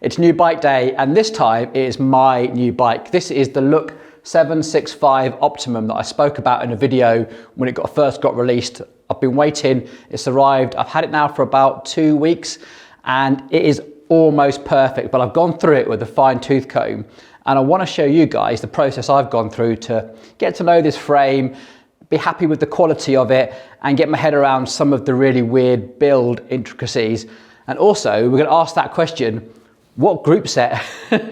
It's new bike day, and this time it is my new bike. This is the LOOK 765 Optimum that I spoke about in a video when it first got released. I've been waiting, it's arrived. I've had it now for about 2 weeks and it is almost perfect, but I've gone through it with a fine tooth comb and I want to show you guys the process I've gone through to get to know this frame, be happy with the quality of it and get my head around some of the really weird build intricacies. And also we're going to ask that question, what group set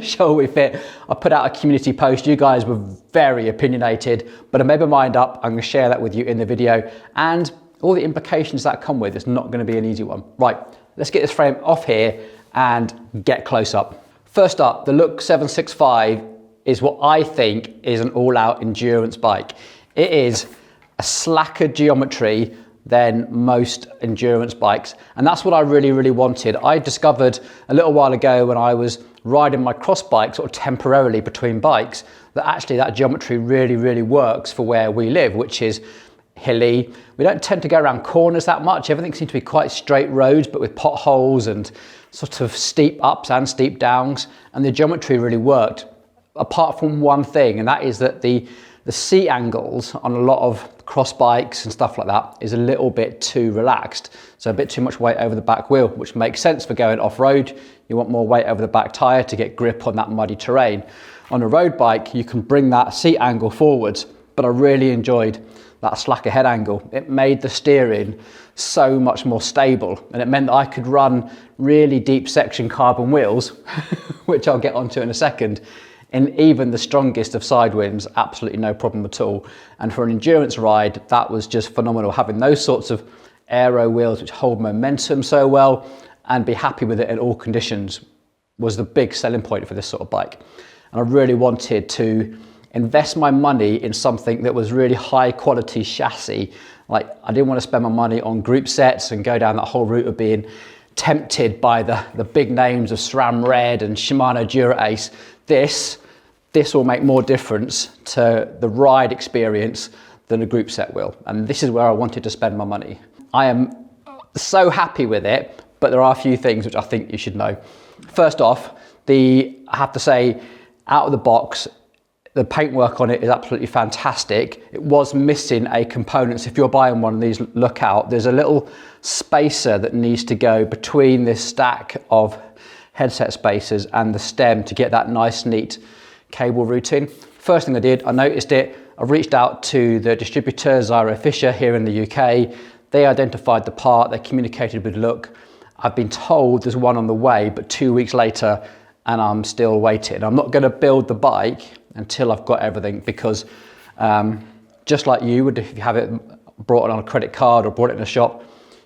shall we fit? I put out a community post. You guys were very opinionated, but I made my mind up. I'm going to share that with you in the video and all the implications that come with. It's not going to be an easy one. Right, let's get this frame off here and get close up. First up, the LOOK 765 is what I think is an all-out endurance bike. It is a slacker geometry than most endurance bikes. And that's what I really wanted. I discovered a little while ago when I was riding my cross bike sort of temporarily between bikes, that actually that geometry really works for where we live, which is hilly. We don't tend to go around corners that much. Everything seems to be quite straight roads, but with potholes and sort of steep ups and steep downs. And the geometry really worked, apart from one thing, and that is that the seat angles on a lot of cross bikes and stuff like that is a little bit too relaxed. So a bit too much weight over the back wheel, which makes sense for going off-road. You want more weight over the back tyre to get grip on that muddy terrain. On a road bike, you can bring that seat angle forwards, but I really enjoyed that slacker head angle. It made the steering so much more stable, and it meant that I could run really deep section carbon wheels, which I'll get onto in a second, in even the strongest of side winds, absolutely no problem at all. And for an endurance ride, that was just phenomenal. Having those sorts of aero wheels which hold momentum so well and be happy with it in all conditions was the big selling point for this sort of bike. And I really wanted to invest my money in something that was really high quality chassis. Like, I didn't want to spend my money on group sets and go down that whole route of being tempted by the big names of SRAM Red and Shimano Dura-Ace. This will make more difference to the ride experience than a group set will. And this is where I wanted to spend my money. I am so happy with it, but there are a few things which I think you should know. First off, I have to say, out of the box, the paintwork on it is absolutely fantastic. It was missing a component. So if you're buying one of these, look out. There's a little spacer that needs to go between this stack of headset spacers and the stem to get that nice, neat cable routing. First thing I did, I noticed it. I reached out to the distributor, Zyro Fisher, here in the UK. They identified the part, they communicated with Look. I've been told there's one on the way, but 2 weeks later, and I'm still waiting. I'm not gonna build the bike until I've got everything, because just like you would if you have it brought on a credit card or brought it in a shop,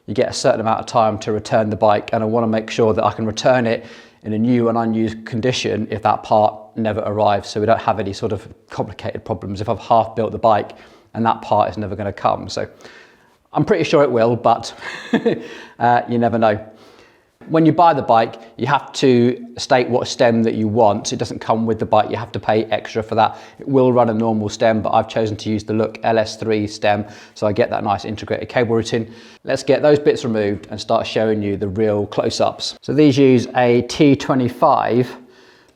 you get a certain amount of time to return the bike, and I want to make sure that I can return it in a new and unused condition if that part never arrives, so we don't have any sort of complicated problems if I've half built the bike and that part is never going to come. So I'm pretty sure it will, but you never know. When you buy the bike, you have to state what stem that you want. It doesn't come with the bike, you have to pay extra for that. It will run a normal stem, but I've chosen to use the LOOK LS3 stem, so I get that nice integrated cable routing. Let's get those bits removed and start showing you the real close-ups. So these use a T25,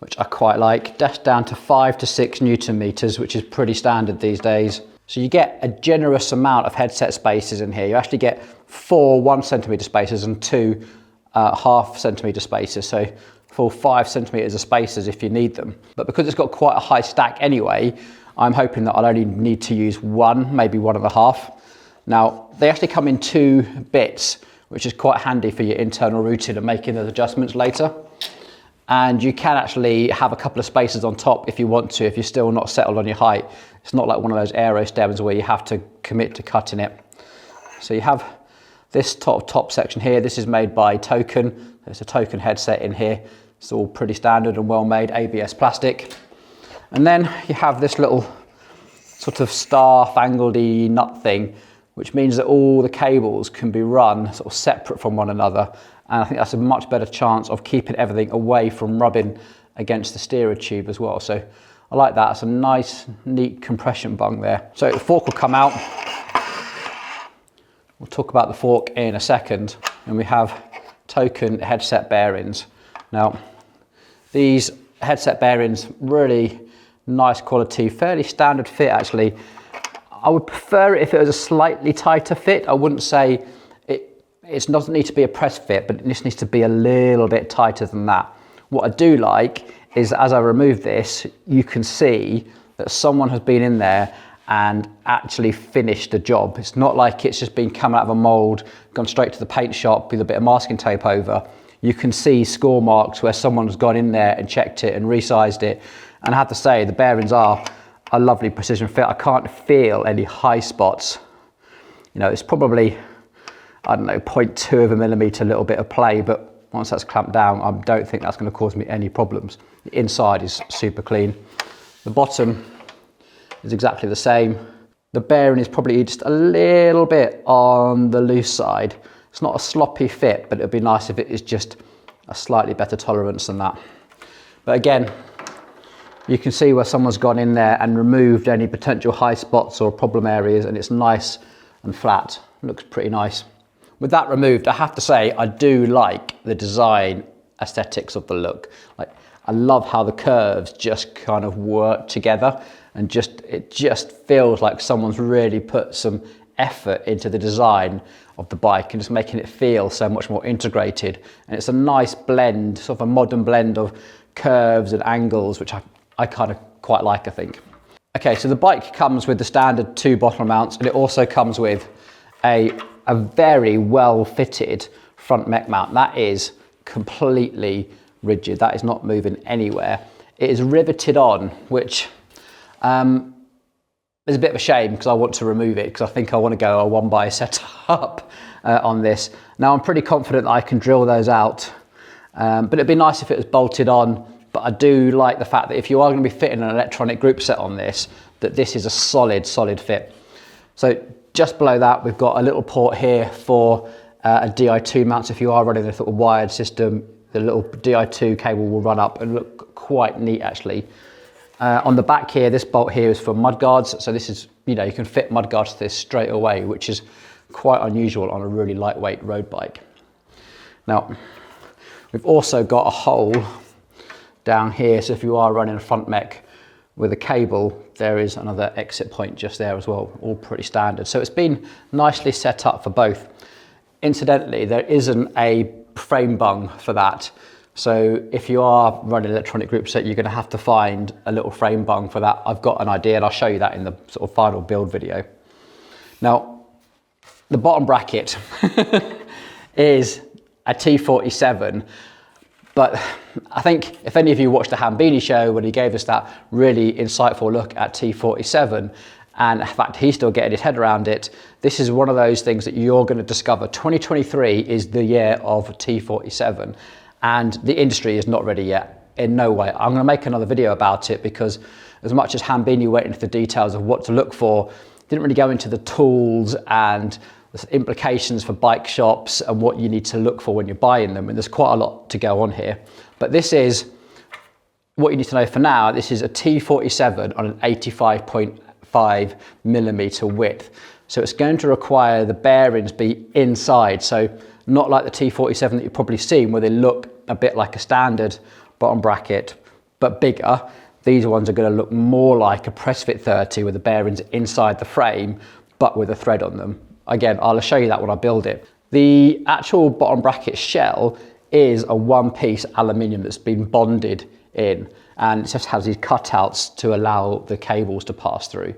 which I quite like, dashed down to 5 to 6 Newton meters, which is pretty standard these days. So you get a generous amount of headset spaces in here. You actually get 4 1 centimeter spaces and 2 half centimeter spaces, so full 5 centimeters of spaces if you need them. But because it's got quite a high stack anyway, I'm hoping that I'll only need to use 1, maybe 1.5. Now, they actually come in 2 bits, which is quite handy for your internal routing and making those adjustments later. And you can actually have a couple of spaces on top if you want to, if you're still not settled on your height. It's not like one of those aero stems where you have to commit to cutting it. So you have this top section here. This is made by Token. There's a Token headset in here. It's all pretty standard and well made ABS plastic. And then you have this little sort of star-fangledy nut thing, which means that all the cables can be run sort of separate from one another. And I think that's a much better chance of keeping everything away from rubbing against the steerer tube as well. So I like that. It's a nice, neat compression bung there. So the fork will come out. We'll talk about the fork in a second. And we have Token headset bearings. Now, These headset bearings, really nice quality, fairly standard fit actually. I would prefer it if it was a slightly tighter fit. I wouldn't say it doesn't need to be a press fit, but it just needs to be a little bit tighter than that. What I do like is as I remove this, you can see that someone has been in there and actually finished the job. It's not like it's just been come out of a mold, gone straight to the paint shop with a bit of masking tape over. You can see score marks where someone's gone in there and checked it and resized it. And I have to say, the bearings are a lovely precision fit. I can't feel any high spots. You know, it's probably, I don't know, 0.2 of a millimeter, little bit of play, but once that's clamped down, I don't think that's going to cause me any problems. The inside is super clean. The bottom is exactly the same. The bearing is probably just a little bit on the loose side. It's not a sloppy fit, but it'd be nice if it is just a slightly better tolerance than that. But again, you can see where someone's gone in there and removed any potential high spots or problem areas, and it's nice and flat. Looks pretty nice. With that removed, I have to say, I do like the design aesthetics of the Look. Like, I love how the curves just kind of work together, and it just feels like someone's really put some effort into the design of the bike and just making it feel so much more integrated. And it's a nice blend, sort of a modern blend of curves and angles, which I kind of quite like, I think. Okay, so the bike comes with the standard 2 bottom mounts, and it also comes with a very well fitted front mech mount. That is completely rigid. That is not moving anywhere. It is riveted on, which is a bit of a shame because I want to remove it because I think I want to go a 1x setup on this. Now I'm pretty confident that I can drill those out, but it'd be nice if it was bolted on. But I do like the fact that if you are going to be fitting an electronic group set on this, that this is a solid fit. So just below that, we've got a little port here for a Di2 mount. So if you are running a sort of wired system, the little Di2 cable will run up and look quite neat actually. On the back here, this bolt here is for mudguards. So this is, you know, you can fit mudguards to this straight away, which is quite unusual on a really lightweight road bike. Now, we've also got a hole down here. So if you are running a front mech with a cable, there is another exit point just there as well, all pretty standard. So it's been nicely set up for both. Incidentally, there isn't a frame bung for that. So if you are running an electronic group set, you're going to have to find a little frame bung for that. I've got an idea and I'll show you that in the sort of final build video. Now, the bottom bracket is a T47, but I think if any of you watched the Hambini show when he gave us that really insightful look at T47, and in fact he's still getting his head around it, this is one of those things that you're going to discover. 2023 is the year of T47. And the industry is not ready yet, in no way. I'm gonna make another video about it because as much as Hambini went into the details of what to look for, didn't really go into the tools and the implications for bike shops and what you need to look for when you're buying them. And there's quite a lot to go on here. But this is what you need to know for now. This is a T47 on an 85.5 millimeter width. So it's going to require the bearings be inside. So not like the T47 that you've probably seen where they look a bit like a standard bottom bracket, but bigger. These ones are going to look more like a press fit 30 with the bearings inside the frame, but with a thread on them. Again, I'll show you that when I build it. The actual bottom bracket shell is a one-piece aluminium that's been bonded in, and it just has these cutouts to allow the cables to pass through.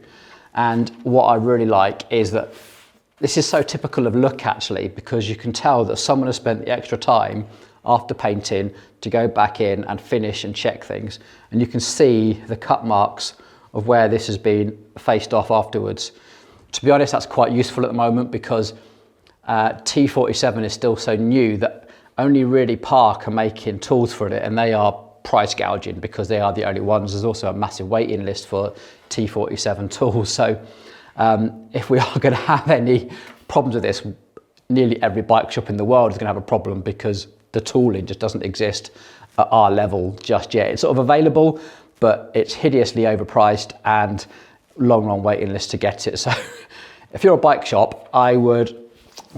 And what I really like is that this is so typical of Look actually, because you can tell that someone has spent the extra time after painting to go back in and finish and check things. And you can see the cut marks of where this has been faced off afterwards. To be honest, that's quite useful at the moment because T47 is still so new that only really Park are making tools for it, and they are price gouging because they are the only ones. There's also a massive waiting list for T47 tools. So if we are going to have any problems with this, nearly every bike shop in the world is going to have a problem because the tooling just doesn't exist at our level just yet. It's sort of available, but it's hideously overpriced and long waiting list to get it. So if you're a bike shop, I would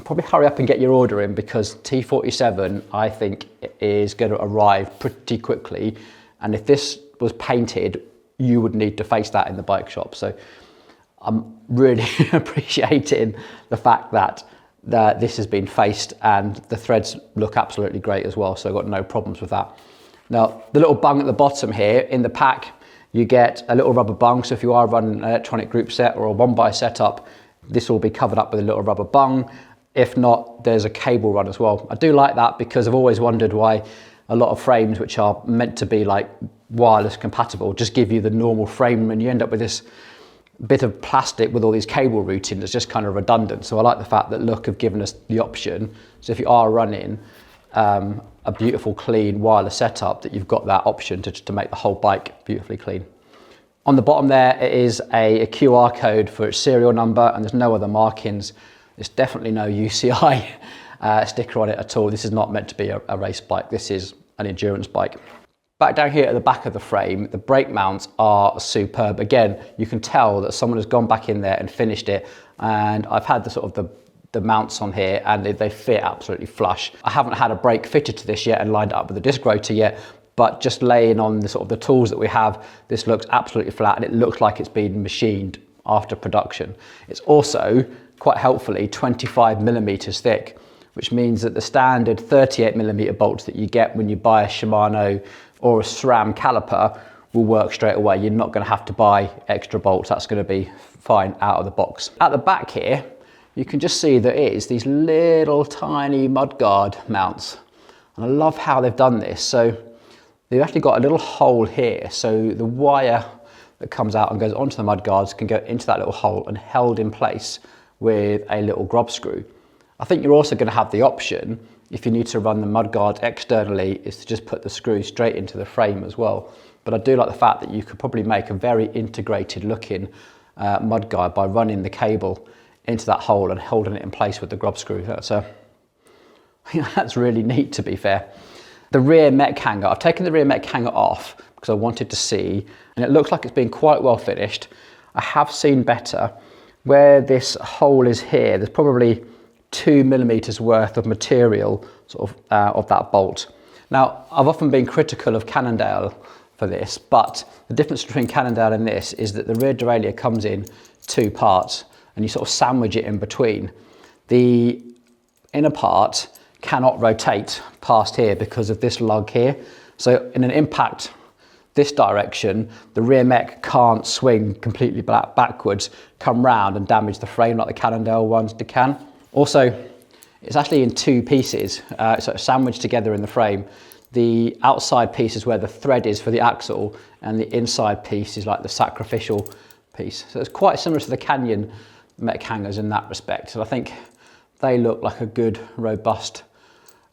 probably hurry up and get your order in, because T47 I think is going to arrive pretty quickly, and if this was painted you would need to face that in the bike shop. So I'm really appreciating the fact that this has been faced, and the threads look absolutely great as well, so I've got no problems with that. Now the little bung at the bottom here, in the pack you get a little rubber bung, so if you are running an electronic group set or a one by setup, this will be covered up with a little rubber bung. If not, there's a cable run as well. I do like that because I've always wondered why a lot of frames which are meant to be like wireless compatible just give you the normal frame, and you end up with this bit of plastic with all these cable routing that's just kind of redundant. So I like the fact that Look have given us the option, so if you are running a beautiful clean wireless setup, that you've got that option to make the whole bike beautifully clean. On the bottom there it is a QR code for its serial number, and there's no other markings. There's definitely no UCI sticker on it at all. This is not meant to be a race bike, this is an endurance bike. Back down here at the back of the frame, the brake mounts are superb. Again, you can tell that someone has gone back in there and finished it, and I've had the sort of the mounts on here and they fit absolutely flush. I haven't had a brake fitted to this yet and lined it up with a disc rotor yet, but just laying on the sort of the tools that we have, this looks absolutely flat, and it looks like it's been machined after production. It's also, quite helpfully, 25mm thick, which means that the standard 38mm bolts that you get when you buy a Shimano or a SRAM caliper will work straight away. You're not going to have to buy extra bolts. That's going to be fine out of the box. At the back here, you can just see that it is these little tiny mudguard mounts. And I love how they've done this. So they've actually got a little hole here. So the wire that comes out and goes onto the mudguards can go into that little hole and held in place with a little grub screw. I think you're also going to have the option, if you need to run the mudguard externally, is to just put the screw straight into the frame as well. But I do like the fact that you could probably make a very integrated looking mudguard by running the cable into that hole and holding it in place with the grub screw. That's really neat, to be fair. The rear mech hanger, I've taken the rear mech hanger off because I wanted to see, and it looks like it's been quite well finished. I have seen better. Where this hole is here, there's probably 2mm worth of material sort of that bolt. Now, I've often been critical of Cannondale for this, but the difference between Cannondale and this is that the rear derailleur comes in two parts, and you sort of sandwich it in between. The inner part cannot rotate past here because of this lug here. So in an impact this direction, the rear mech can't swing completely backwards, come round and damage the frame like the Cannondale ones can. Also, it's actually in two pieces, so it's sandwiched together in the frame. The outside piece is where the thread is for the axle, and the inside piece is like the sacrificial piece. So it's quite similar to the Canyon mech hangers in that respect. So I think they look like a good, robust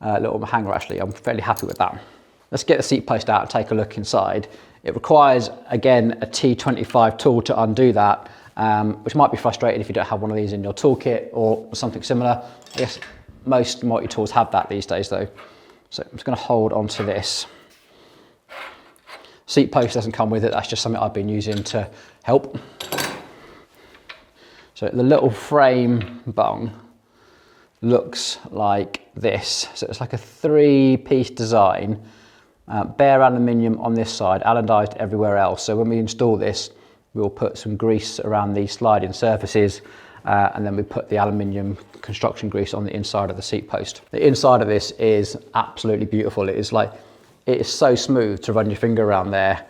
little hanger actually. I'm fairly happy with that. Let's get the seat post out and take a look inside. It requires, again, a T25 tool to undo that, which might be frustrating if you don't have one of these in your toolkit or something similar. I guess most multi-tools have that these days though. So I'm just going to hold onto this. Seat post doesn't come with it, that's just something I've been using to help. So the little frame bung looks like this. So it's like a three-piece design, bare aluminium on this side, alloyed everywhere else. So when we install this, we'll put some grease around these sliding surfaces, and then we put the aluminium construction grease on the inside of the seat post. The inside of this is absolutely beautiful. It is so smooth to run your finger around there.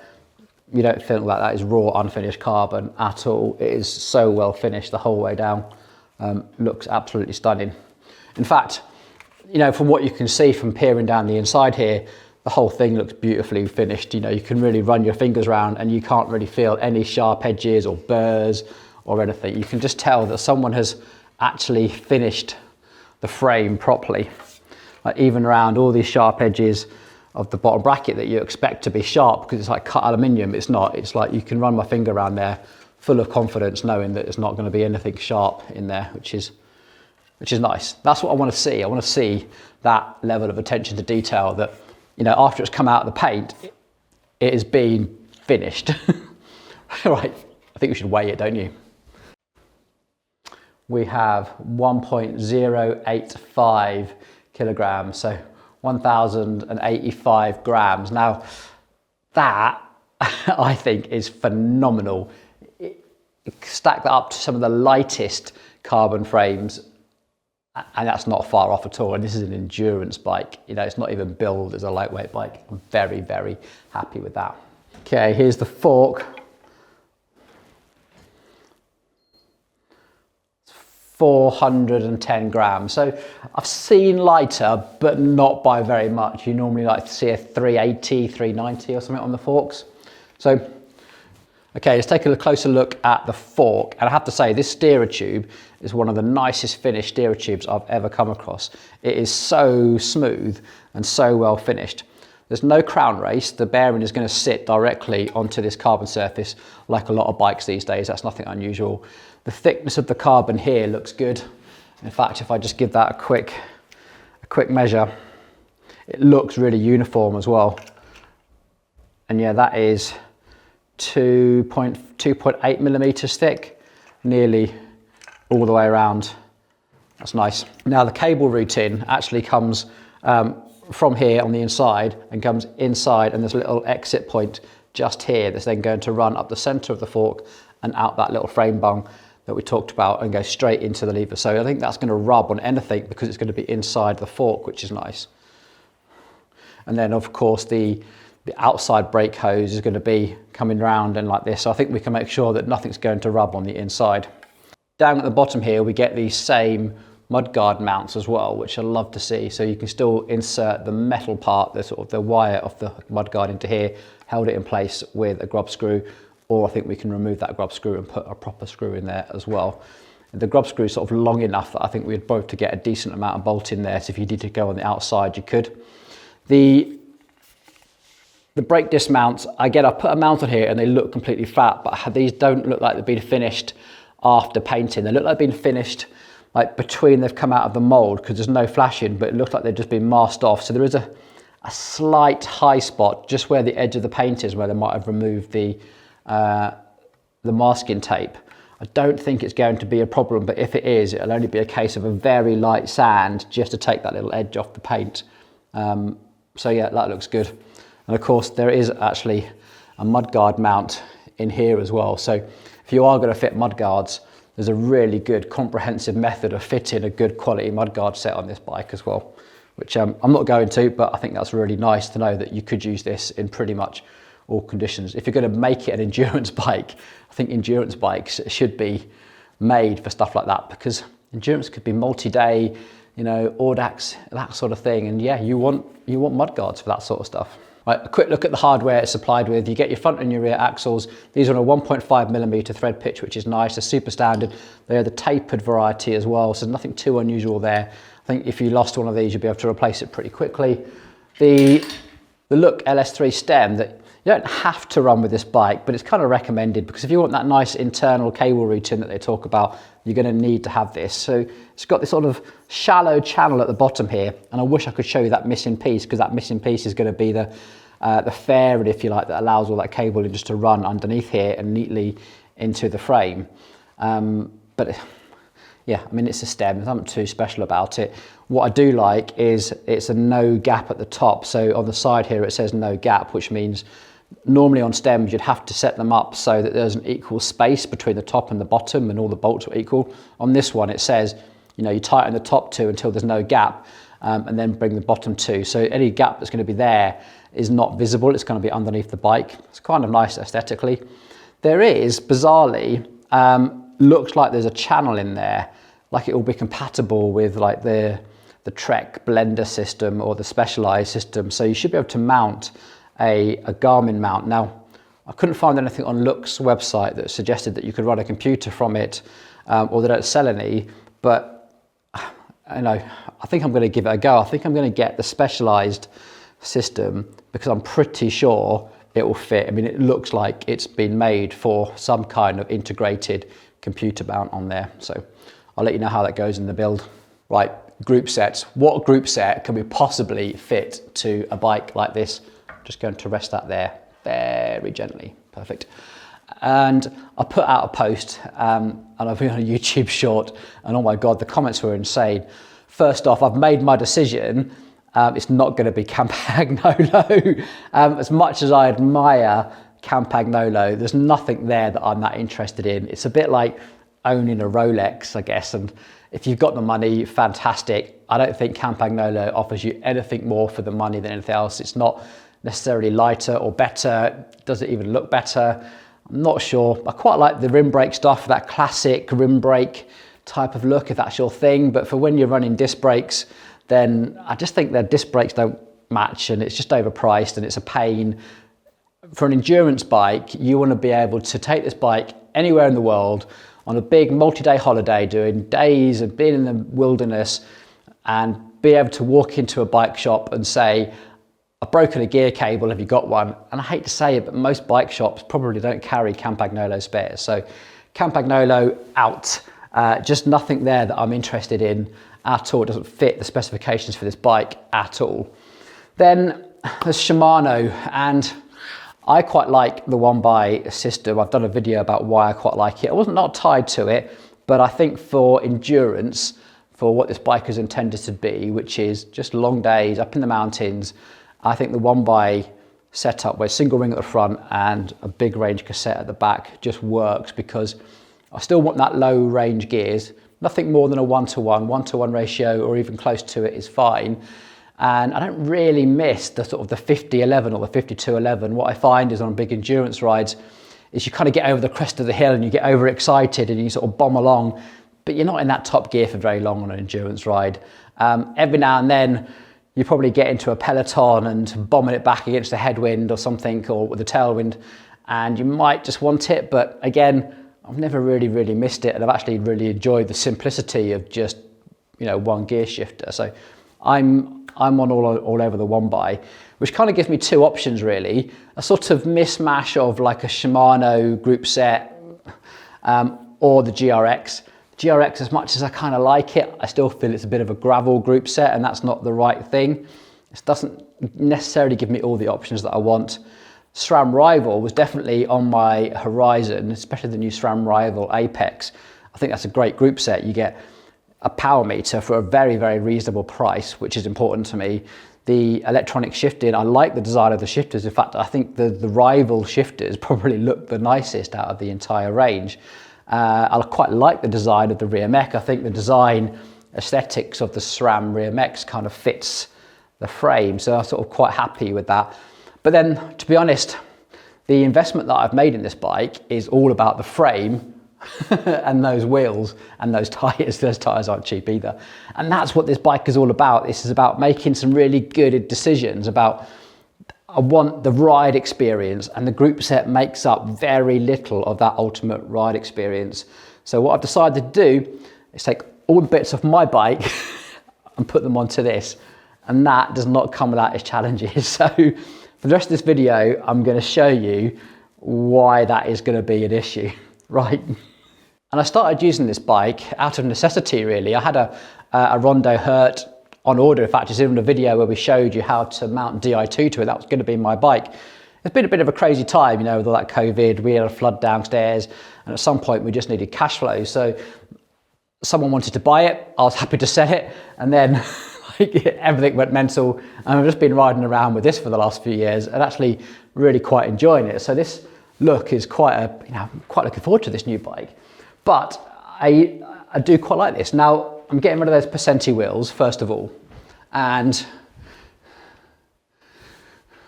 You don't feel like that is raw, unfinished carbon at all. It is so well finished the whole way down. Looks absolutely stunning. In fact, you know, from what you can see from peering down the inside here, the whole thing looks beautifully finished. You know, you can really run your fingers around and you can't really feel any sharp edges or burrs or anything. You can just tell that someone has actually finished the frame properly. Like even around all these sharp edges of the bottom bracket that you expect to be sharp because it's like cut aluminium, it's not. It's like you can run my finger around there full of confidence knowing that there's not going to be anything sharp in there, which is nice. That's what I want to see. I want to see that level of attention to detail that, you know, after it's come out of the paint, it has been finished. Right, I think we should weigh it, don't you? we have 1.085 kilograms, so 1,085 grams. Now that I think is phenomenal. Stack that up to some of the lightest carbon frames, and that's not far off at all. And this is an endurance bike, you know, it's not even billed as a lightweight bike. I'm very, very happy with that. Okay, here's the fork. 410 grams. So I've seen lighter, but not by very much. You normally like to see a 380, 390 or something on the forks. So, okay, let's take a closer look at the fork. And I have to say, this steerer tube is one of the nicest finished steerer tubes I've ever come across. It is so smooth and so well finished. There's no crown race. The bearing is going to sit directly onto this carbon surface like a lot of bikes these days. That's nothing unusual. The thickness of the carbon here looks good. In fact, if I just give that a quick measure, it looks really uniform as well. And yeah, that is 2.8 millimeters thick, nearly all the way around. That's nice. Now the cable routing actually comes from here on the inside and comes inside, and there's a little exit point just here that's then going to run up the center of the fork and out that little frame bung that we talked about and go straight into the lever. So I think that's going to rub on anything because it's going to be inside the fork, which is nice. And then of course the outside brake hose is going to be coming round and like this. So I think we can make sure that nothing's going to rub on the inside. Down at the bottom here, we get these same mudguard mounts as well, which I love to see. So you can still insert the metal part, the sort of the wire of the mudguard into here, held it in place with a grub screw, or I think we can remove that grub screw and put a proper screw in there as well. The grub screw is sort of long enough that I think we'd both to get a decent amount of bolt in there. So if you need to go on the outside, you could. The brake disc mounts, again, I put a mount on here and they look completely flat, but these don't look like they've been finished after painting. They look like they've been finished like between they've come out of the mold, because there's no flashing, but it looks like they've just been masked off. So there is a slight high spot just where the edge of the paint is, where they might have removed the masking tape. I don't think it's going to be a problem, but if it is, it'll only be a case of a very light sand just to take that little edge off the paint. So yeah, that looks good. And of course, there is actually a mudguard mount in here as well. So if you are going to fit mudguards, there's a really good comprehensive method of fitting a good quality mudguard set on this bike as well, which I'm not going to, but I think that's really nice to know that you could use this in pretty much all conditions. If you're going to make it an endurance bike, I think endurance bikes should be made for stuff like that, because endurance could be multi-day, you know, Audax, that sort of thing. And yeah, you want mudguards for that sort of stuff. Right, a quick look at the hardware it's supplied with. You get your front and your rear axles. These are on a 1.5 millimeter thread pitch, which is nice. They're super standard. They're the tapered variety as well, so nothing too unusual there. I think if you lost one of these, you'll be able to replace it pretty quickly. The LOOK LS3 stem, that you don't have to run with this bike, but it's kind of recommended, because if you want that nice internal cable routing that they talk about, you're going to need to have this. So it's got this sort of shallow channel at the bottom here, and I wish I could show you that missing piece, because that missing piece is going to be the fairing, if you like, that allows all that cabling just to run underneath here and neatly into the frame. But yeah, I mean, it's a stem, there's nothing too special about it. What I do like is it's a no gap at the top. So on the side here, it says no gap, which means normally on stems, you'd have to set them up so that there's an equal space between the top and the bottom and all the bolts are equal. On this one, it says, you know, you tighten the top two until there's no gap, and then bring the bottom two. So any gap that's going to be there is not visible. It's going to be underneath the bike. It's kind of nice aesthetically. There is, bizarrely, looks like there's a channel in there, like it will be compatible with like the Trek blender system or the Specialized system. So you should be able to mount a Garmin mount. Now, I couldn't find anything on Look's website that suggested that you could run a computer from it, or they don't sell any, but you know, I think I'm going to give it a go. I think I'm going to get the Specialized system, because I'm pretty sure it will fit. I mean, it looks like it's been made for some kind of integrated computer mount on there. So I'll let you know how that goes in the build. Right, group sets. What group set can we possibly fit to a bike like this? I'm just going to rest that there very gently. Perfect. And I put out a post and I've been on a YouTube short, and oh my God, the comments were insane. First off, I've made my decision. It's not going to be Campagnolo. As much as I admire Campagnolo, there's nothing there that I'm that interested in. It's a bit like owning a Rolex, I guess. And if you've got the money, fantastic. I don't think Campagnolo offers you anything more for the money than anything else. It's not necessarily lighter or better. Does it even look better? I'm not sure. I quite like the rim brake stuff, that classic rim brake type of look, if that's your thing. But for when you're running disc brakes, then I just think their disc brakes don't match, and it's just overpriced and it's a pain. For an endurance bike, you want to be able to take this bike anywhere in the world on a big multi-day holiday, doing days and being in the wilderness, and be able to walk into a bike shop and say, I've broken a gear cable, have you got one? And I hate to say it, but most bike shops probably don't carry Campagnolo spares. So Campagnolo out, just nothing there that I'm interested in at all. It doesn't fit the specifications for this bike at all. Then there's Shimano, and I quite like the one by system. I've done a video about why I quite like it. I wasn't not tied to it, but I think for endurance, for what this bike is intended to be, which is just long days up in the mountains, I think the one by setup with a single ring at the front and a big range cassette at the back just works, because I still want that low range gears. Nothing more than a 1-to-1 ratio, or even close to it, is fine. And I don't really miss the sort of the 50-11 or the 52-11. What I find is on big endurance rides is you kind of get over the crest of the hill and you get overexcited and you sort of bomb along, but you're not in that top gear for very long on an endurance ride. Every now and then you probably get into a peloton and bombing it back against the headwind or something, or with the tailwind, and you might just want it. But again, I've never really missed it, and I've actually really enjoyed the simplicity of just, you know, one gear shifter. So I'm on all over the one by, which kind of gives me two options really. A sort of mismatch of like a Shimano group set or the GRX. GRX, as much as I kind of like it, I still feel it's a bit of a gravel group set, and that's not the right thing. It doesn't necessarily give me all the options that I want. SRAM Rival was definitely on my horizon, especially the new SRAM Rival Apex. I think that's a great group set. You get a power meter for a very reasonable price, which is important to me. The electronic shifting, I like the design of the shifters. In fact, I think the Rival shifters probably look the nicest out of the entire range. I quite like the design of the rear mech. I think the design aesthetics of the SRAM rear mechs kind of fits the frame, so I'm sort of quite happy with that. But then, to be honest, the investment that I've made in this bike is all about the frame and those wheels and those tyres. Those tyres aren't cheap either. And that's what this bike is all about. This is about making some really good decisions about, I want the ride experience, and the group set makes up very little of that ultimate ride experience. So what I've decided to do is take all the bits of my bike and put them onto this, and that does not come without its challenges. So for the rest of this video, I'm going to show you why that is going to be an issue, right? And I started using this bike out of necessity, really. I had a Rondo Hurt on order. In fact, it's in a video where we showed you how to mount Di2 to it. That was going to be my bike. It's been a bit of a crazy time, you know, with all that COVID. We had a flood downstairs, and at some point we just needed cash flow. So someone wanted to buy it. I was happy to sell it, and then everything went mental. And I've just been riding around with this for the last few years and actually really quite enjoying it. So this look is quite I'm quite looking forward to this new bike. But I do quite like this. Now, I'm getting rid of those Percenti wheels, first of all, and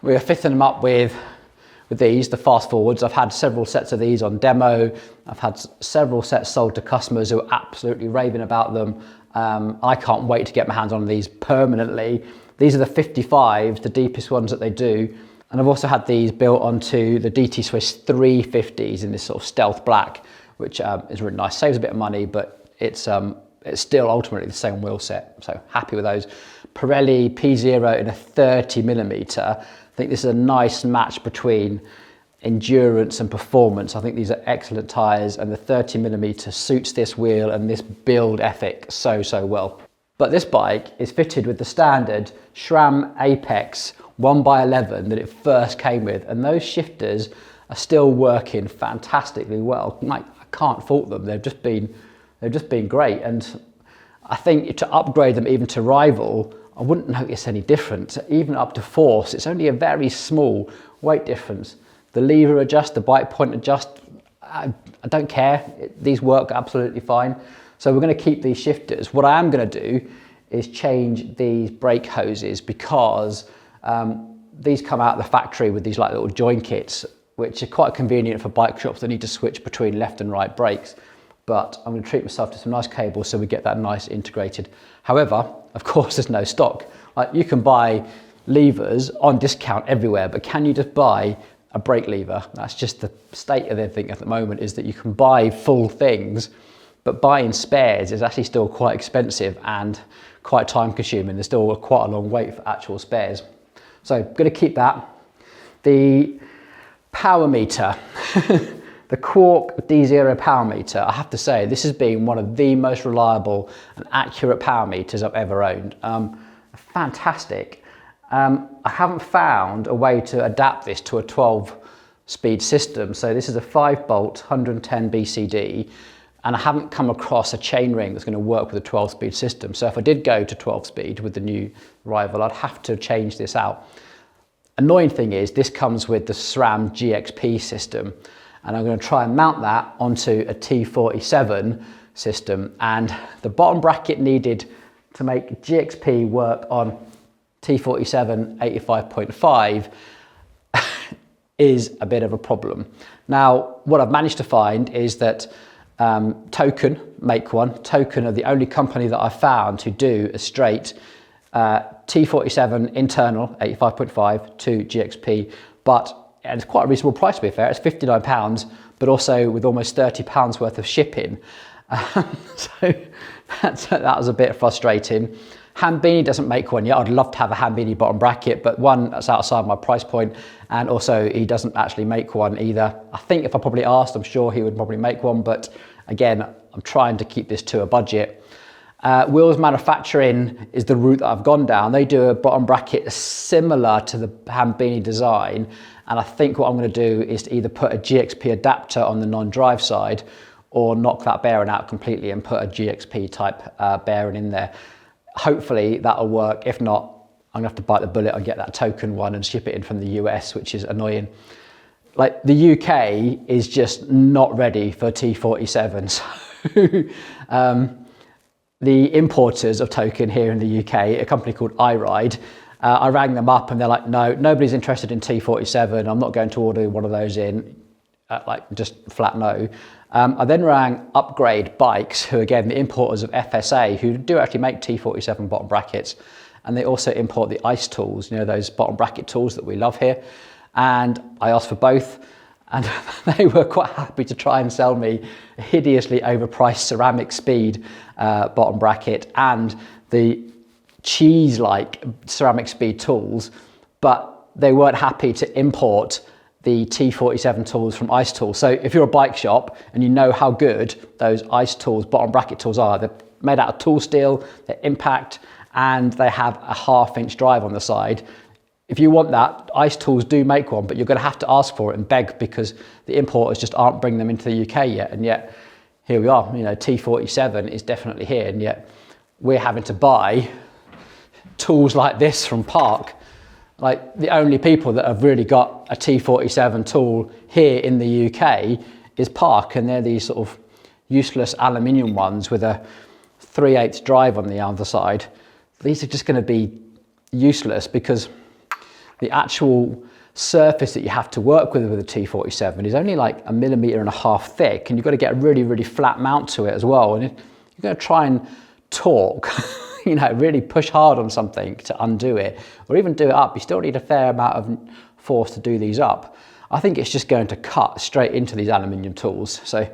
we are fitting them up with these, the fast forwards. I've had several sets of these on demo. I've had several sets sold to customers who are absolutely raving about them. I can't wait to get my hands on these permanently. These are the 55s, the deepest ones that they do. And I've also had these built onto the DT Swiss 350s in this sort of stealth black, which is really nice. Saves a bit of money, but it's still ultimately the same wheel set. So happy with those. Pirelli P0 in a 30mm. I think this is a nice match between endurance and performance. I think these are excellent tyres, and the 30mm suits this wheel and this build ethic so well. But this bike is fitted with the standard SRAM Apex 1x11 that it first came with, and those shifters are still working fantastically well. Like, I can't fault them. They've just been great. And I think to upgrade them even to rival, I wouldn't notice any difference. Even up to force, it's only a very small weight difference. The lever adjust, the bike point adjust, I don't care. These work absolutely fine. So we're going to keep these shifters. What I am going to do is change these brake hoses, because these come out of the factory with these like little join kits, which are quite convenient for bike shops that need to switch between left and right brakes. But I'm going to treat myself to some nice cables so we get that nice integrated. However, of course, there's no stock. Like, you can buy levers on discount everywhere, but can you just buy a brake lever? That's just the state of everything at the moment, is that you can buy full things, but buying spares is actually still quite expensive and quite time consuming. There's still quite a long wait for actual spares. So I'm going to keep that. The power meter, the Quark D0 power meter, I have to say, this has been one of the most reliable and accurate power meters I've ever owned. Fantastic. I haven't found a way to adapt this to a 12-speed system. So this is a 5-bolt 110 BCD, and I haven't come across a chainring that's going to work with a 12-speed system. So if I did go to 12-speed with the new rival, I'd have to change this out. Annoying thing is, this comes with the SRAM GXP system, and I'm going to try and mount that onto a T47 system. And the bottom bracket needed to make GXP work on T47 85.5 is a bit of a problem. Now, what I've managed to find is that Token make one. Token are the only company that I've found to do a straight T47 internal 85.5 to GXP, and it's quite a reasonable price, to be fair. It's £59, but also with almost £30 worth of shipping. So that was a bit frustrating. Hambini doesn't make one yet. I'd love to have a Hambini bottom bracket, but one, that's outside my price point, and also he doesn't actually make one either. I think if I probably asked, I'm sure he would probably make one, but again, I'm trying to keep this to a budget. Wheels Manufacturing is the route that I've gone down. They do a bottom bracket similar to the Hambini design, and I think what I'm going to do is to either put a GXP adapter on the non-drive side, or knock that bearing out completely and put a GXP type bearing in there. Hopefully that'll work. If not, I'm gonna have to bite the bullet and get that Token one and ship it in from the US, which is annoying. Like, the UK is just not ready for T47. So the importers of Token here in the UK, a company called iRide, I rang them up and they're like, no, nobody's interested in T47. I'm not going to order one of those in, like, just flat no. I then rang Upgrade Bikes, who again, the importers of FSA, who do actually make T47 bottom brackets, and they also import the ice tools, you know, those bottom bracket tools that we love here. And I asked for both, and they were quite happy to try and sell me a hideously overpriced ceramic speed bottom bracket and the cheese-like ceramic speed tools, but they weren't happy to import the T47 tools from Ice Tools. So if you're a bike shop and you know how good those Ice Tools bottom bracket tools are, they're made out of tool steel, they're impact, and they have a 1/2-inch drive on the side. If you want that, Ice Tools do make one, but you're going to have to ask for it and beg, because the importers just aren't bringing them into the UK yet. And yet here we are, you know, T47 is definitely here, and yet we're having to buy tools like this from Park. Like, the only people that have really got a T47 tool here in the UK is Park, and they're these sort of useless aluminium ones with a 3/8 drive on the other side. These are just going to be useless, because the actual surface that you have to work with a T47 is only like 1.5 millimeters thick, and you've got to get a really, really flat mount to it as well. And if you're going to try and torque, you know, really push hard on something to undo it, or even do it up, you still need a fair amount of force to do these up. I think it's just going to cut straight into these aluminium tools. So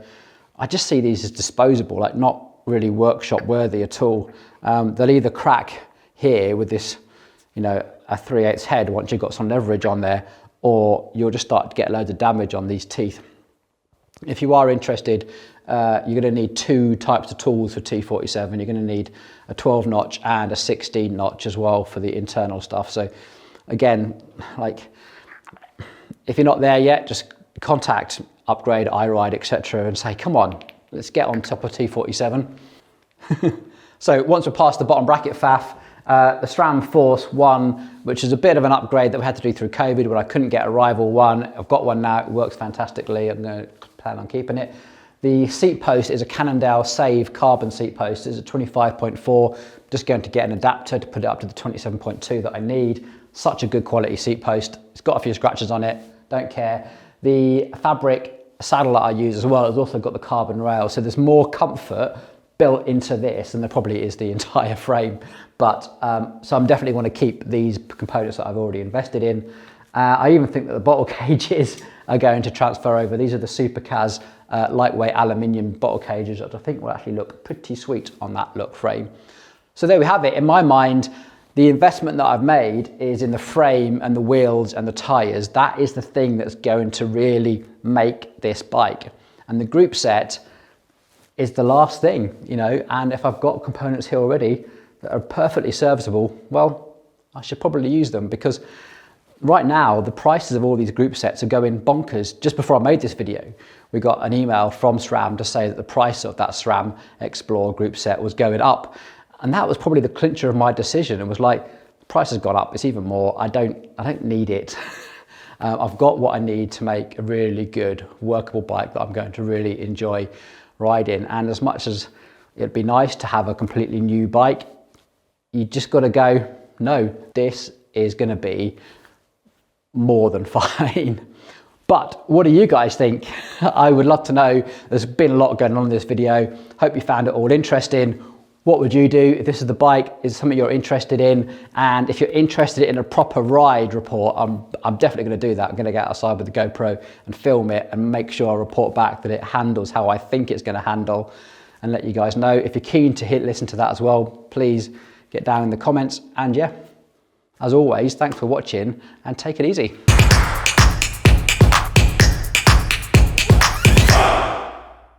I just see these as disposable, like not really workshop worthy at all. They'll either crack here with this, you know, a 3/8 head once you've got some leverage on there, or you'll just start to get loads of damage on these teeth. If you are interested, you're going to need 2 types of tools for T47. You're going to need a 12 notch and a 16 notch as well for the internal stuff. So again, like, if you're not there yet, just contact Upgrade, iRide, etc. and say, come on, let's get on top of T47. So once we're past the bottom bracket faff, the SRAM Force 1, which is a bit of an upgrade that we had to do through COVID when I couldn't get a rival one. I've got one now, it works fantastically. I'm going to plan on keeping it. The seat post is a Cannondale Save carbon seat post. It's a 25.4. Just going to get an adapter to put it up to the 27.2 that I need. Such a good quality seat post. It's got a few scratches on it, don't care. The fabric saddle that I use as well has also got the carbon rail, so there's more comfort built into this than there probably is the entire frame. But so I'm definitely want to keep these components that I've already invested in. I even think that the bottle cages are going to transfer over. These are the Supercaz lightweight aluminium bottle cages that I think will actually look pretty sweet on that Look frame. So there we have it. In my mind, the investment that I've made is in the frame and the wheels and the tyres. That is the thing that's going to really make this bike. And the group set is the last thing, you know, and if I've got components here already that are perfectly serviceable, well, I should probably use them, because right now the prices of all these group sets are going bonkers. Just before I made this video, we got an email from SRAM to say that the price of that SRAM Explore group set was going up. And that was probably the clincher of my decision. It was like, the price has gone up, it's even more, I don't need it. I've got what I need to make a really good workable bike that I'm going to really enjoy riding. And as much as it'd be nice to have a completely new bike, you just got to go, no, this is going to be more than fine. But what do you guys think? I would love to know. There's been a lot going on in this video. Hope you found it all interesting. What would you do if this is the bike, is something you're interested in? And if you're interested in a proper ride report, I'm definitely going to do that. I'm going to get outside with the GoPro and film it and make sure I report back that it handles how I think it's going to handle, and let you guys know. If you're keen to listen to that as well, please get down in the comments. And yeah, as always, thanks for watching and take it easy.